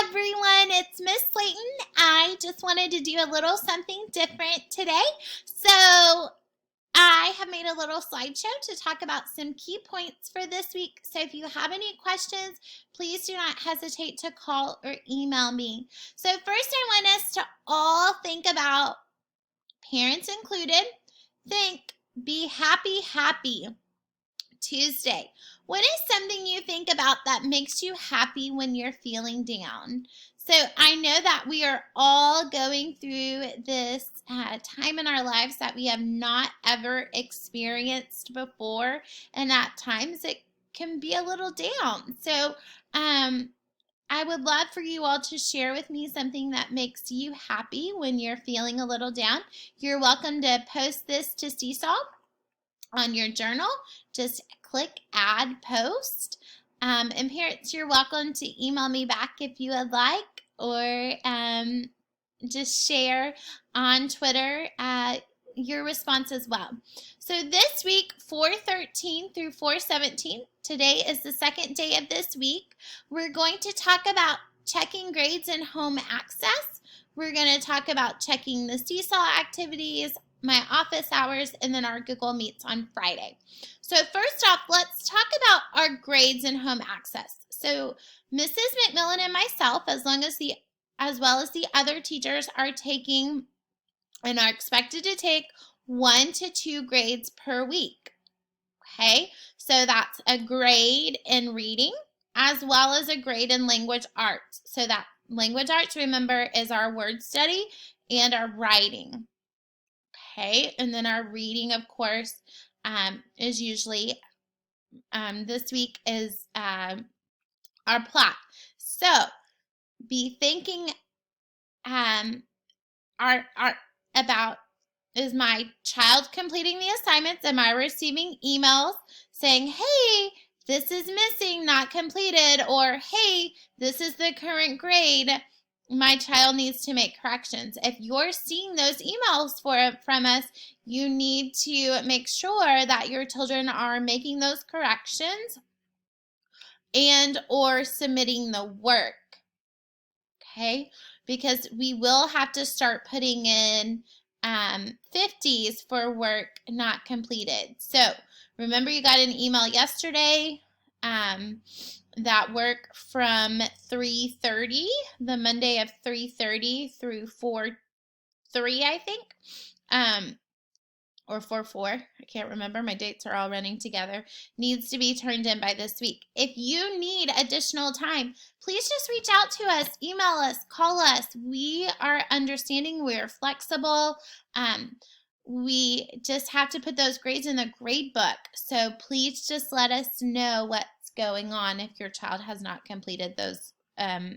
everyone, it's Miss Slayton. I just wanted to do a little something different today. So I have made a little slideshow to talk about some key points for this week. So if you have any questions, please do not hesitate to call or email me. So first I want us to all think about, parents included, be happy Tuesday. What is something you think about that makes you happy when you're feeling down? So I know that we are all going through this time in our lives that we have not ever experienced before, and at times it can be a little down. So I would love for you all to share with me something that makes you happy when you're feeling a little down. You're welcome to post this to Seesaw on your journal. Just click add post. And parents, you're welcome to email me back if you would like, or just share on Twitter your response as well. So this week, 4/13 through 4/17, today is the second day of this week. We're going to talk about checking grades and home access. We're going to talk about checking the Seesaw activities, my office hours, and then our Google Meets on Friday. So first off, let's talk about our grades and home access. So Mrs. McMillan and myself, as well as the other teachers, are taking and are expected to take 1 to 2 grades per week. Okay, so that's a grade in reading as well as a grade in language arts. So that language arts, remember, is our word study and our writing. Okay, and then our reading, of course, is usually, this week is our plot. So be thinking about, is my child completing the assignments? Am I receiving emails saying, hey, this is missing, not completed, or hey, this is the current grade, my child needs to make corrections? If you're seeing those emails from us, you need to make sure that your children are making those corrections and or submitting the work. Okay, because we will have to start putting in 50s for work not completed. So remember, you got an email yesterday that work from 3:30, the Monday of 3:30 through 4:3, I think, or 4:4, I can't remember, my dates are all running together, needs to be turned in by this week. If you need additional time, please just reach out to us, email us, call us. We are understanding, we're flexible. We just have to put those grades in the grade book. So please just let us know what's going on if your child has not completed those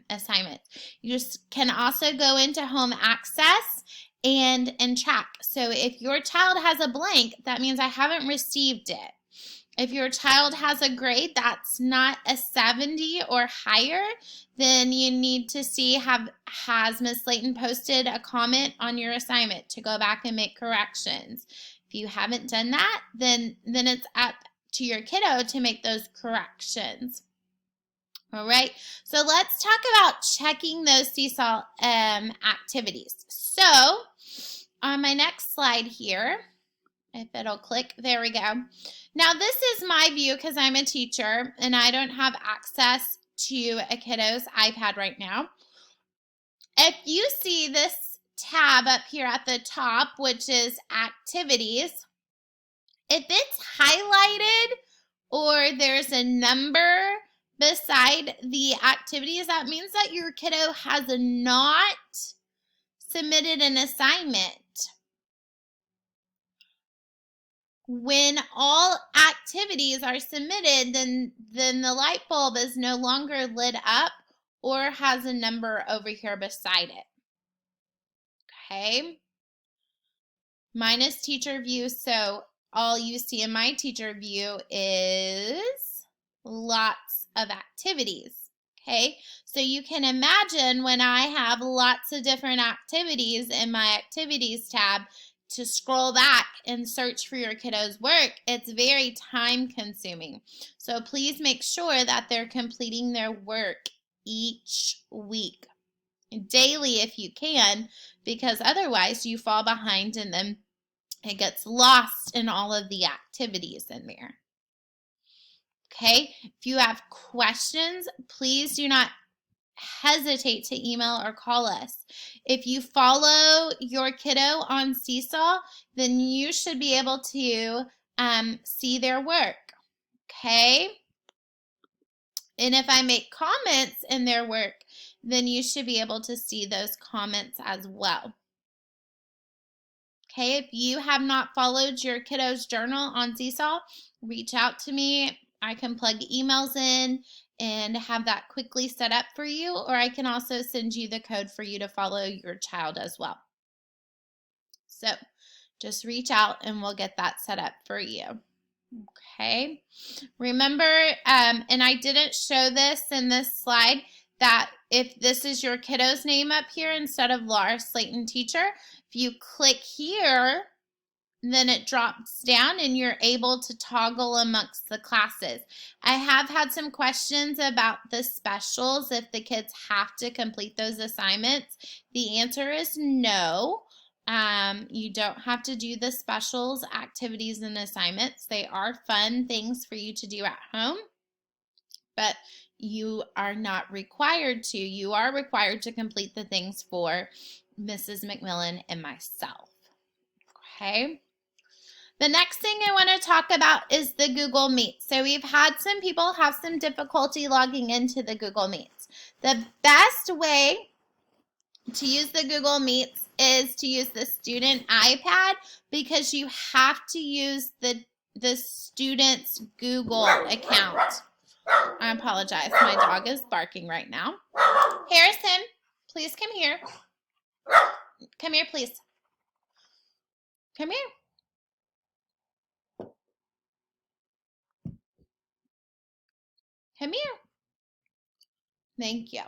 assignments. You just can also go into home access and track. So if your child has a blank, that means I haven't received it. If your child has a grade that's not a 70 or higher, then you need to see, has Ms. Slayton posted a comment on your assignment to go back and make corrections. If you haven't done that, then it's up to your kiddo to make those corrections. All right, so let's talk about checking those Seesaw activities. So on my next slide here, if it'll click, there we go. Now this is my view because I'm a teacher and I don't have access to a kiddo's iPad right now. If you see this tab up here at the top, which is activities, if it's highlighted or there's a number beside the activities, that means that your kiddo has not submitted an assignment. When all activities are submitted, then the light bulb is no longer lit up or has a number over here beside it. Okay? Mine is teacher view, so all you see in my teacher view is lots of activities. Okay? So you can imagine when I have lots of different activities in my activities tab, to scroll back and search for your kiddo's work, it's very time consuming. So please make sure that they're completing their work each week. Daily if you can, because otherwise you fall behind and then it gets lost in all of the activities in there. Okay, if you have questions, please do not hesitate to email or call us. If you follow your kiddo on Seesaw, then you should be able to see their work. Okay, and if I make comments in their work, then you should be able to see those comments as well. Okay, if you have not followed your kiddo's journal on Seesaw, reach out to me. I can plug emails in and have that quickly set up for you, or I can also send you the code for you to follow your child as well. So just reach out and we'll get that set up for you. Okay, remember, and I didn't show this in this slide, that if this is your kiddo's name up here instead of Laura Slayton teacher, if you click here, then it drops down and you're able to toggle amongst the classes. I have had some questions about the specials, if the kids have to complete those assignments. The answer is no. You don't have to do the specials, activities, and assignments. They are fun things for you to do at home, but you are not required to. You are required to complete the things for Mrs. McMillan and myself. Okay. The next thing I want to talk about is the Google Meet. So we've had some people have some difficulty logging into the Google Meets. The best way to use the Google Meets is to use the student iPad, because you have to use the student's Google account. I apologize. My dog is barking right now. Harrison, please come here. Come here, please. Come here. Come here. Thank you.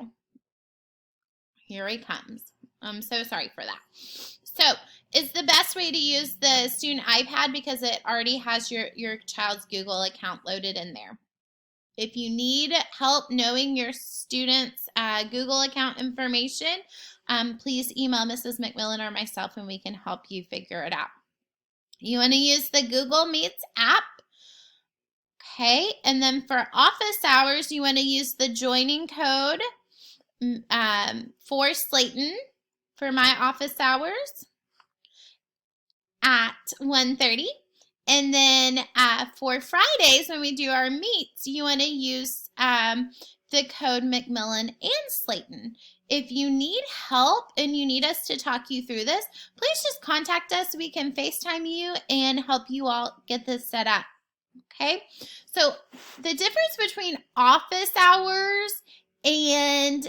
Here he comes. I'm so sorry for that. So it's the best way to use the student iPad because it already has your child's Google account loaded in there. If you need help knowing your student's Google account information, please email Mrs. McMillan or myself and we can help you figure it out. You want to use the Google Meets app. Okay, and then for office hours, you want to use the joining code for Slayton for my office hours at 1:30. And then for Fridays, when we do our meets, you want to use the code McMillan and Slayton. If you need help and you need us to talk you through this, please just contact us. We can FaceTime you and help you all get this set up. Okay, so the difference between office hours and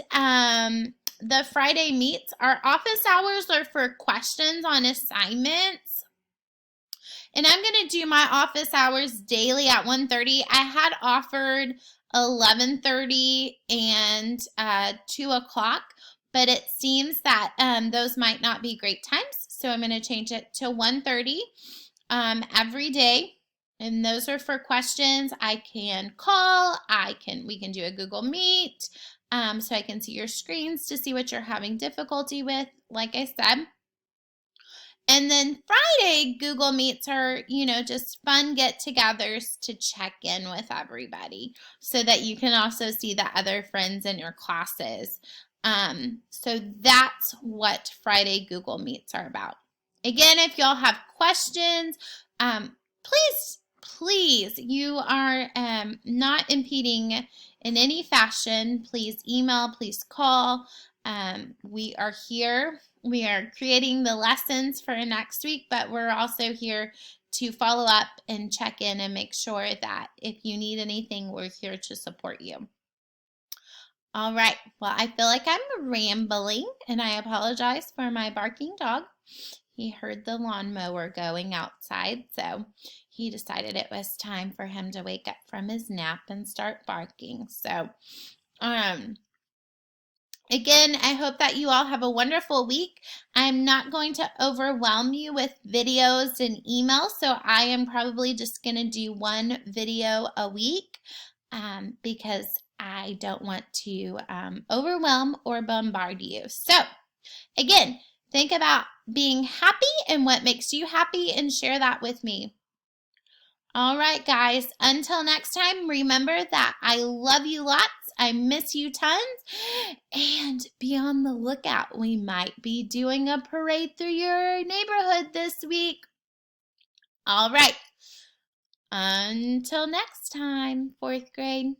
the Friday meets, our office hours are for questions on assignments. And I'm going to do my office hours daily at 1:30. I had offered 11:30 and 2 o'clock, but it seems that those might not be great times. So I'm going to change it to 1:30 every day. And those are for questions. I can call, we can do a Google Meet, so I can see your screens to see what you're having difficulty with, like I said. And then Friday Google Meets are, just fun get-togethers to check in with everybody so that you can also see the other friends in your classes. So that's what Friday Google Meets are about. Again, if y'all have questions, please, you are not impeding in any fashion. Please email, please call. We are here. We are creating the lessons for next week, but we're also here to follow up and check in and make sure that if you need anything, we're here to support you. All right. Well, I feel like I'm rambling, and I apologize for my barking dog. He heard the lawnmower going outside, so he decided it was time for him to wake up from his nap and start barking. So, again, I hope that you all have a wonderful week. I'm not going to overwhelm you with videos and emails, so I am probably just going to do one video a week because I don't want to overwhelm or bombard you. So, again, think about being happy and what makes you happy and share that with me. All right, guys, until next time, remember that I love you lots. I miss you tons. And be on the lookout. We might be doing a parade through your neighborhood this week. All right. Until next time, 4th grade.